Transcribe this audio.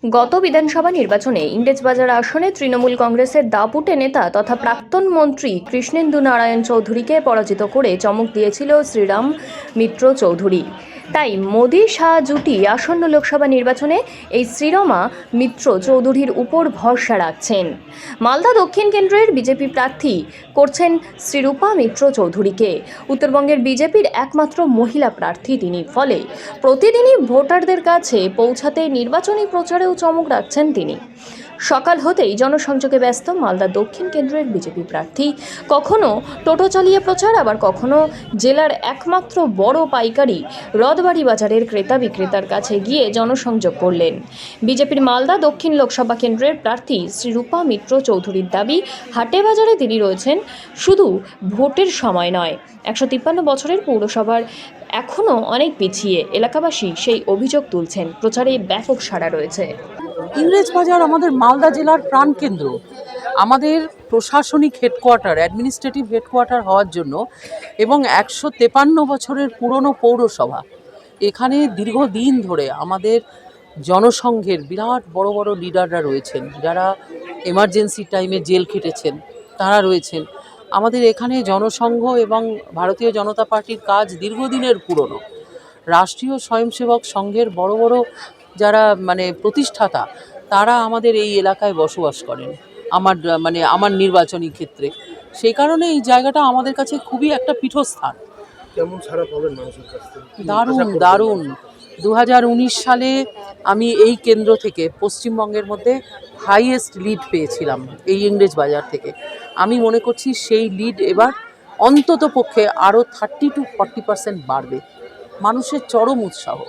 গত বিধানসভা নির্বাচনে ইংরেজবাজার আসনে তৃণমূল কংগ্রেসের দাপুটে নেতা তথা প্রাক্তন মন্ত্রী কৃষ্ণেন্দু নারায়ণ চৌধুরীকে পরাজিত করে চমক দিয়েছিল শ্রীরাম মিত্র চৌধুরী। তাই মোদি শাহ জুটি আসন্ন লোকসভা নির্বাচনে এই শ্রীরমা মিত্র চৌধুরীর উপর ভরসা রাখছেন। মালদা দক্ষিণ কেন্দ্রের বিজেপি প্রার্থী করছেন শ্রীরূপা মিত্র চৌধুরীকে। উত্তরবঙ্গের বিজেপির একমাত্র মহিলা প্রার্থী তিনি, ফলে প্রতিদিনই ভোটারদের কাছে পৌঁছাতে নির্বাচনী প্রচারেও চমক রাখছেন তিনি। সকাল হতেই জনসংযোগে ব্যস্ত মালদা দক্ষিণ কেন্দ্রের বিজেপি প্রার্থী। কখনো টোটো চালিয়ে প্রচার, আবার কখনো জেলার একমাত্র বড় পাইকারি রথবাড়ি বাজারের ক্রেতা বিক্রেতার কাছে গিয়ে জনসংযোগ করলেন। বিজেপির মালদা দক্ষিণ লোকসভা কেন্দ্রের প্রার্থী শ্রীরূপা মিত্র চৌধুরীর দাবি, হাটে বাজারে তিনি রয়েছেন শুধু ভোটের সময় নয়। 153 বছরের পৌরসভার এখনও অনেক পিছিয়ে, এলাকাবাসী সেই অভিযোগ তুলছেন। প্রচারে ব্যাপক সাড়া রয়েছে। ইংরেজবাজার আমাদের মালদা জেলার প্রাণকেন্দ্র, আমাদের প্রশাসনিক হেডকোয়ার্টার, অ্যাডমিনিস্ট্রেটিভ হেডকোয়ার্টার হওয়ার জন্য, এবং 153 বছরের পুরনো পৌরসভা। এখানে দীর্ঘদিন ধরে আমাদের জনসংঘের বিরাট বড় বড় লিডাররা রয়েছেন, যারা এমার্জেন্সি টাইমে জেল খেটেছেন, তারা রয়েছেন। আমাদের এখানে জনসংঘ এবং ভারতীয় জনতা পার্টির কাজ দীর্ঘদিনের পুরনো। রাষ্ট্রীয় স্বয়ংসেবক সংঘের বড় বড় যারা প্রতিষ্ঠাতা, তারা আমাদের এই এলাকায় বসবাস করেন, আমার নির্বাচনী ক্ষেত্রে। সেই কারণে এই জায়গাটা আমাদের কাছে খুবই একটা পীঠস্থান। কেমন সাড়া পাবেন মানুষের কাছ থেকে? দারুণ। 2019 সালে আমি এই কেন্দ্র থেকে পশ্চিমবঙ্গের মধ্যে হাইয়েস্ট লিড পেয়েছিলাম এই ইংরেজবাজার থেকে। আমি মনে করছি সেই লিড এবার অন্তত পক্ষে আরও 30 to 40% বাড়বে। মানুষের চরম উৎসাহ।